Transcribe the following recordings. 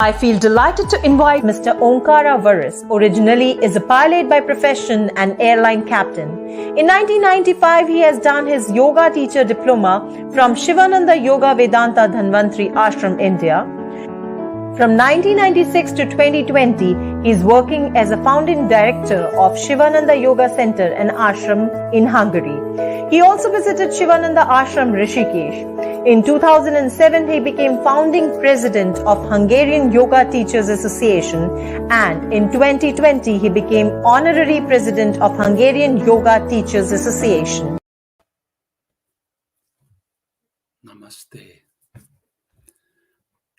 I feel delighted to invite Mr. Omkara Veres. Originally is a pilot by profession and airline captain. In 1995, he has done his yoga teacher diploma from Shivananda Yoga Vedanta Dhanvantri Ashram, India. From 1996 to 2020, he is working as a founding director of Shivananda Yoga Center and Ashram in Hungary. He also visited Shivananda Ashram Rishikesh. In 2007, he became founding president of Hungarian Yoga Teachers Association, and in 2020, he became honorary president of Hungarian Yoga Teachers Association. Namaste.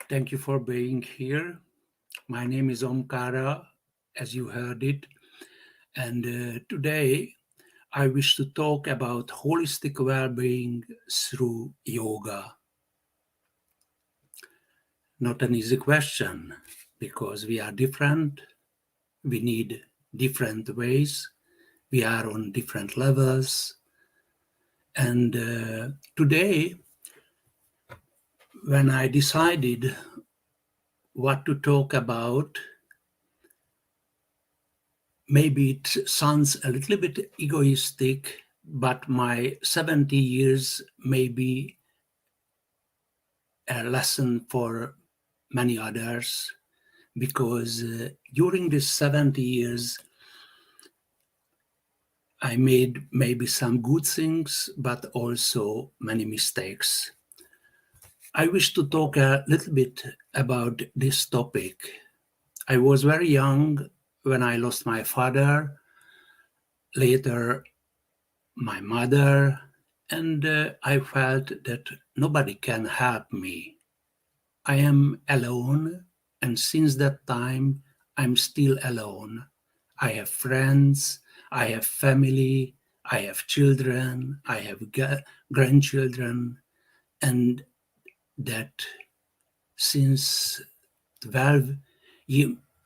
Thank you for being here. My name is Omkara, as you heard it, and today I wish to talk about holistic well-being through yoga. Not an easy question, because we are different, we need different ways, we are on different levels, and today, when I decided what to talk about, maybe it sounds a little bit egoistic, but my 70 years may be a lesson for many others, because during these 70 years, I made maybe some good things, but also many mistakes. I wish to talk a little bit about this topic. I was very young when I lost my father, later my mother, and I felt that nobody can help me. I am alone, and since that time, I'm still alone. I have friends, I have family, I have children, I have grandchildren, and that since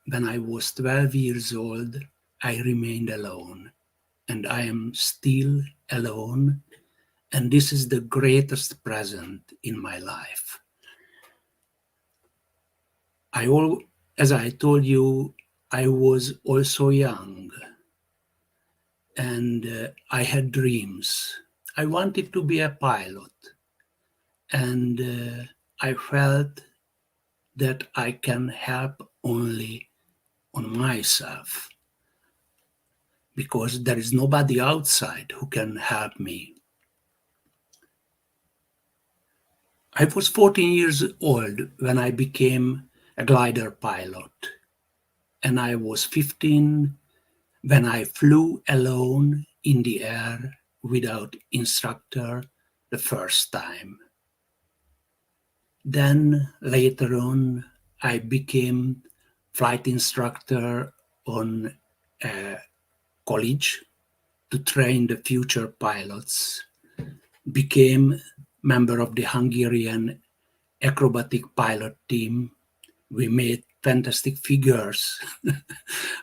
when I was 12 years old, I remained alone, and I am still alone, and this is the greatest present in my life. As I told you, I was also young, and I had dreams. I wanted to be a pilot, and I felt that I can help only on myself, because there is nobody outside who can help me. I was 14 years old when I became a glider pilot, and I was 15 when I flew alone in the air without instructor the first time. Then later on, I became flight instructor on a college to train the future pilots, became member of the Hungarian acrobatic pilot team. We made fantastic figures,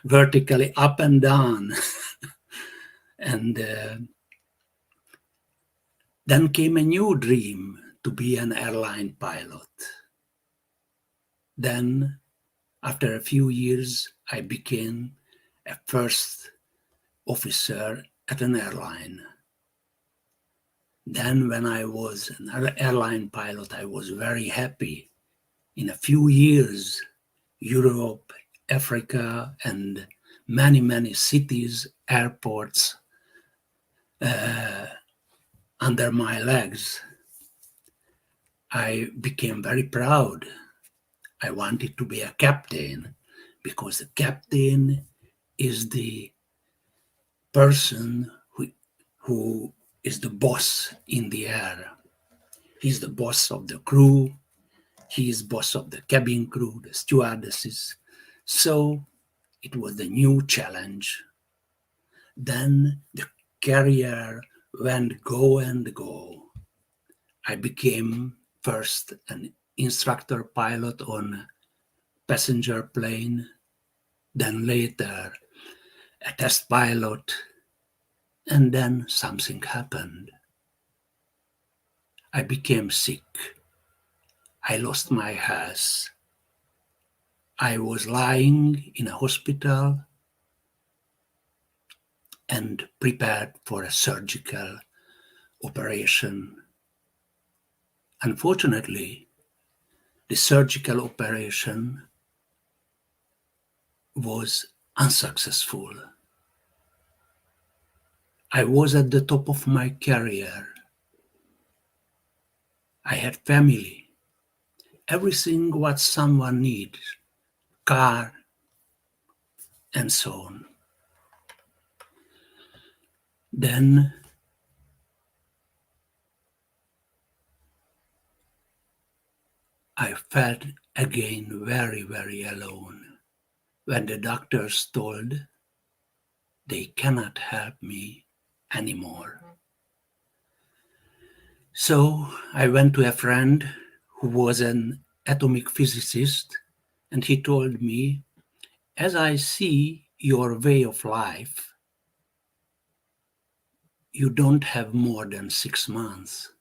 vertically up and down. And then came a new dream to be an airline pilot. Then, after a few years, I became a first officer at an airline. Then, when I was an airline pilot, I was very happy. In a few years, Europe, Africa, and many, many cities, airports under my legs. I became very proud. I wanted to be a captain, because the captain is the person who is the boss in the air. He's the boss of the crew. He is boss of the cabin crew, the stewardesses. So it was the new challenge. Then the career went go and go. I became first an instructor pilot on a passenger plane, then later a test pilot, and then something happened. I became sick. I lost my health. I was lying in a hospital and prepared for a surgical operation. Unfortunately, the surgical operation was unsuccessful. I was at the top of my career. I had family, everything what someone needs, car, and so on. Then I felt again very, very alone when the doctors told they cannot help me anymore. So I went to a friend who was an atomic physicist, and he told me, as I see your way of life, you don't have more than 6 months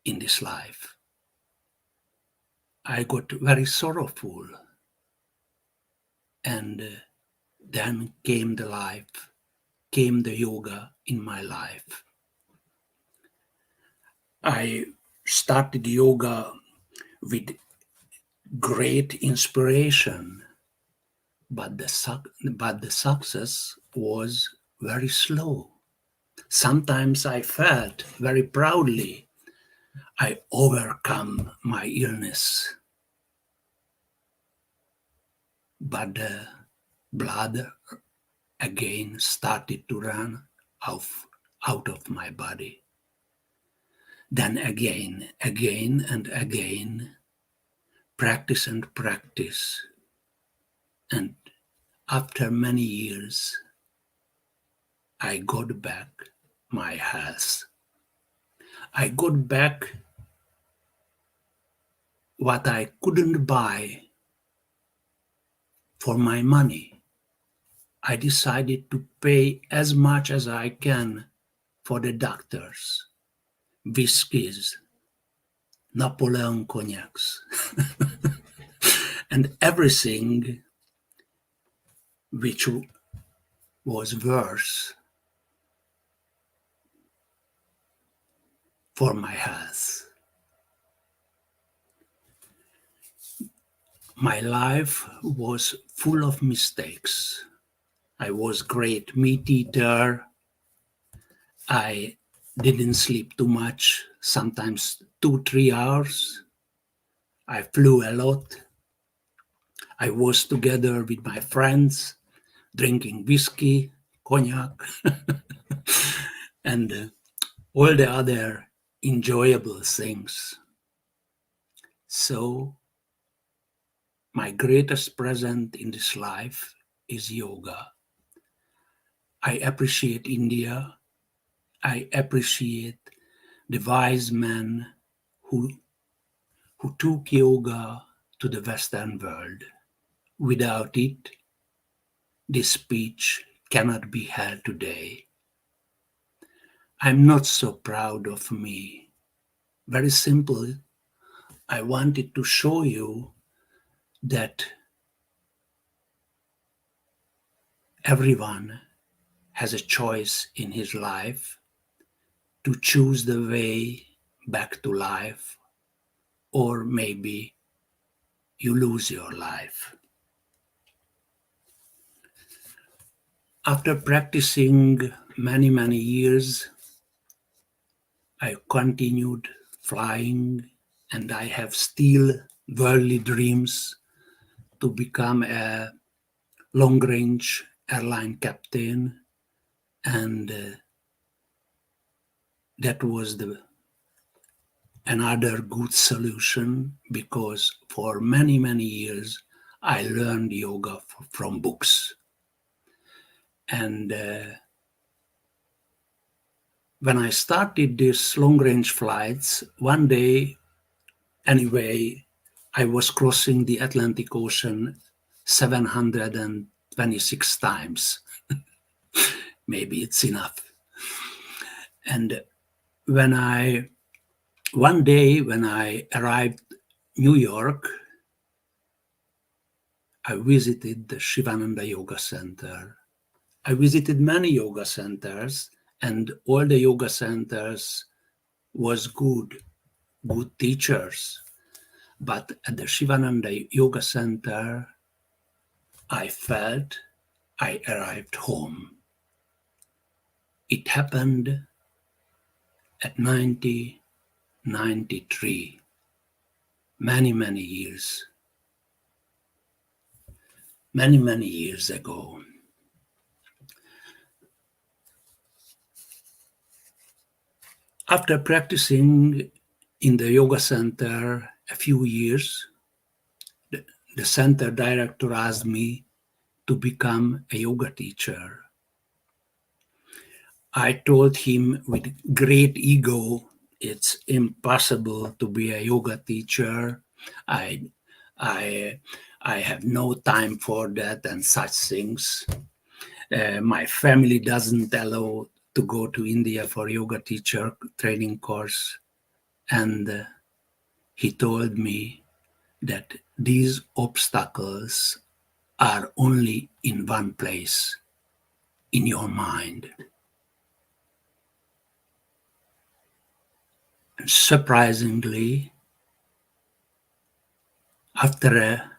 in this life. I got very sorrowful, and then came the yoga in my life. I started yoga with great inspiration, but the success was very slow. Sometimes I felt very proudly I overcome my illness, but the blood again started to run out of my body. Then again and again, practice and practice. And after many years, I got back my health. I got back what I couldn't buy for my money. I decided to pay as much as I can for the doctors, whiskeys, Napoleon cognacs, and everything which was worse for my health. My life was full of mistakes. I was great meat eater. I didn't sleep too much, sometimes 2-3 hours. I flew a lot. I was together with my friends, drinking whiskey, cognac, and all the other enjoyable things. So, my greatest present in this life is yoga. I appreciate India. I appreciate the wise men who took yoga to the Western world. Without it, this speech cannot be held today. I'm not so proud of me. Very simple, I wanted to show you that everyone has a choice in his life to choose the way back to life, or maybe you lose your life. After practicing many, many years, I continued flying, and I have still worldly dreams to become a long-range airline captain, and that was another good solution, because for many, many years I learned yoga from books. And when I started these long-range flights, one day, anyway, I was crossing the Atlantic Ocean 726 times. Maybe it's enough. And one day when I arrived New York, I visited the Shivananda Yoga Center. I visited many yoga centers, and all the yoga centers was good teachers. But at the Shivananda Yoga Center, I felt I arrived home. It happened at 1993, many years ago. After practicing in the yoga center a few years, the center director asked me to become a yoga teacher. I told him with great ego, it's impossible to be a yoga teacher. I have no time for that and such things. My family doesn't allow to go to India for yoga teacher training course. And he told me that these obstacles are only in one place, in your mind. And surprisingly, after a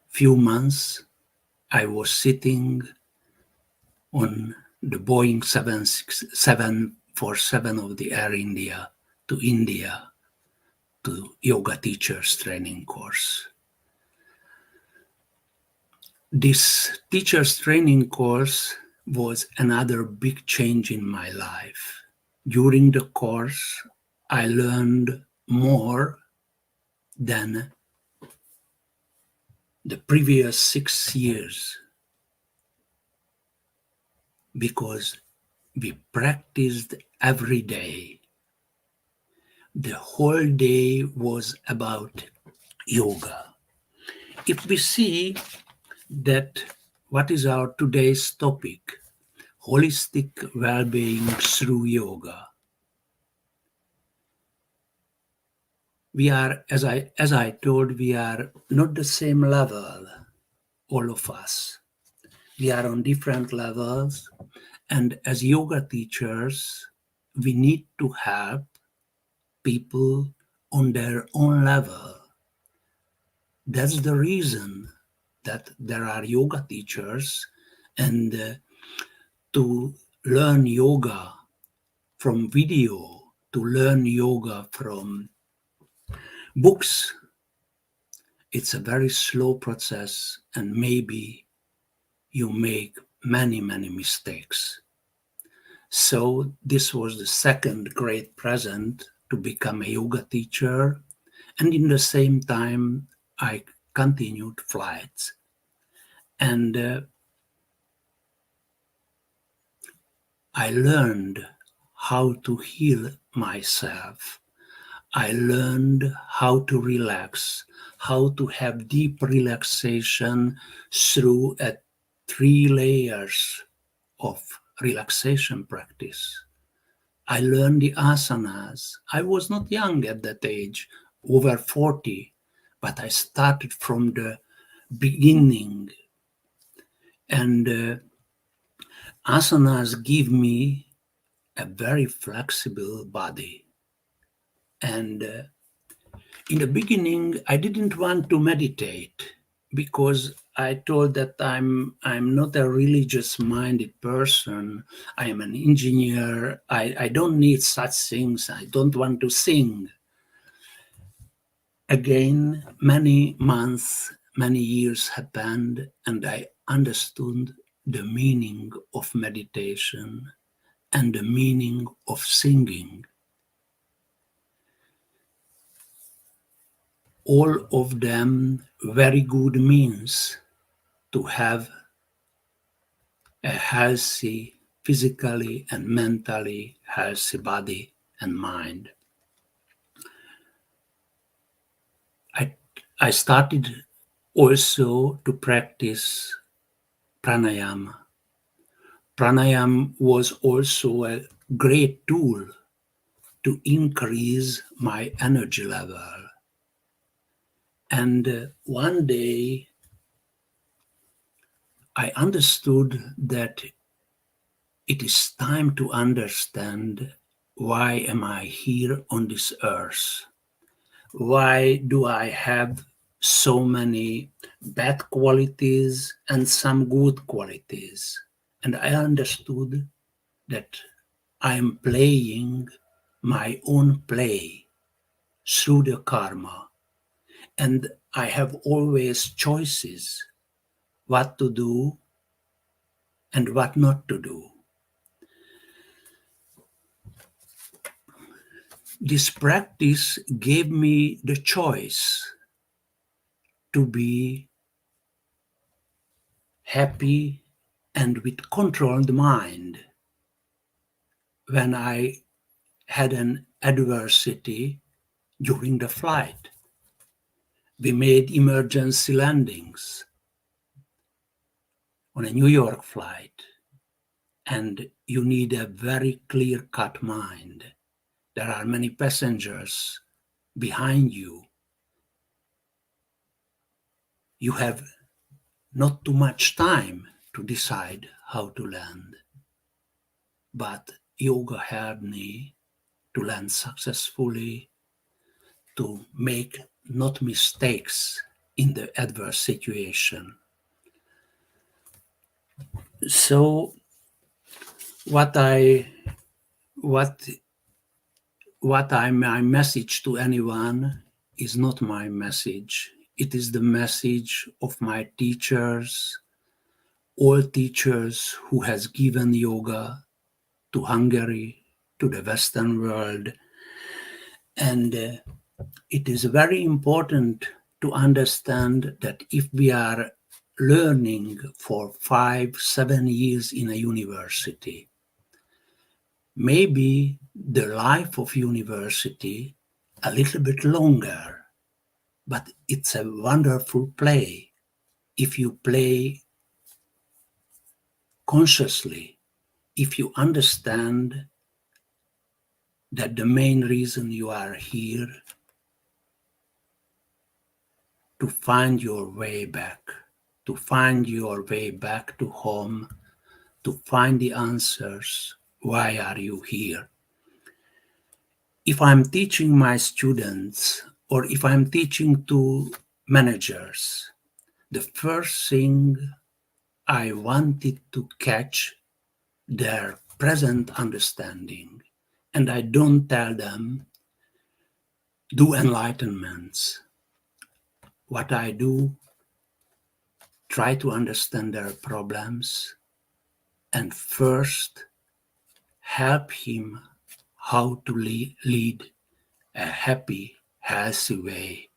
few months, I was sitting on the Boeing 747 of the Air India to India to yoga teachers training course. This teachers training course was another big change in my life. During the course, I learned more than the previous 6 years because we practiced every day. The whole day was about yoga. If we see that what is our today's topic, holistic well-being through yoga, we are, as I told, we are not the same level, all of us. We are on different levels, and as yoga teachers, we need to help people on their own level. That's the reason that there are yoga teachers, and to learn yoga from video, to learn yoga from books, it's a very slow process, and maybe you make many mistakes. So this was the second great present to become a yoga teacher, and in the same time I continued flights, and I learned how to heal myself. I learned how to relax, how to have deep relaxation through 3 layers of relaxation practice. I learned the asanas. I was not young at that age, over 40, but I started from the beginning. And asanas give me a very flexible body. And in the beginning, I didn't want to meditate because I told that I'm not a religious-minded person. I am an engineer. I don't need such things. I don't want to sing. Again, many months, many years happened, and I understood the meaning of meditation and the meaning of singing. All of them very good means to have a healthy, physically and mentally healthy body and mind. I started also to practice pranayama. Pranayama was also a great tool to increase my energy level. And one day I understood that it is time to understand, why am I here on this earth? Why do I have so many bad qualities and some good qualities? And I understood that I am playing my own play through the karma, and I have always choices what to do and what not to do. This practice gave me the choice to be happy and with controlled mind when I had an adversity during the flight. We made emergency landings on a New York flight, and you need a very clear-cut mind. There are many passengers behind you. You have not too much time to decide how to land. But yoga helped me to land successfully, to make not mistakes in the adverse situation. So my message to anyone is not my message. It is the message of my teachers, all teachers who has given yoga to Hungary, to the Western world. And it is very important to understand that if we are learning for 5-7 years in a university, maybe the life of university a little bit longer, but it's a wonderful play if you play consciously, if you understand that the main reason you are here to find your way back, to find your way back to home, to find the answers. Why are you here? If I'm teaching my students, or if I'm teaching to managers, the first thing I wanted to catch their present understanding. And I don't tell them, do enlightenments. What I do, try to understand their problems and first help him how to lead a happy, healthy way,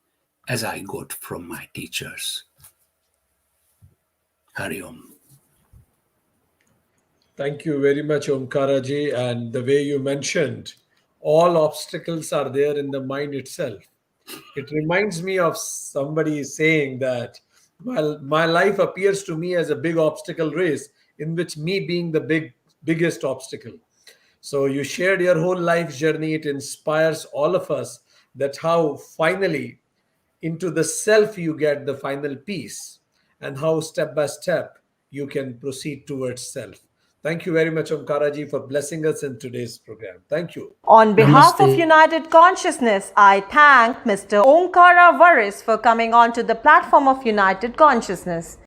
as I got from my teachers. Hari Om. Thank you very much, Omkara ji. And the way you mentioned, all obstacles are there in the mind itself. It reminds me of somebody saying that, well, my life appears to me as a big obstacle race in which me being the biggest obstacle. So you shared your whole life journey. It inspires all of us that how finally into the self you get the final peace, and how step by step you can proceed towards self. Thank you very much, Omkaraji, for blessing us in today's program. Thank you. On behalf of Namaste. United Consciousness, I thank Mr. Omkara Veres for coming on to the platform of United Consciousness.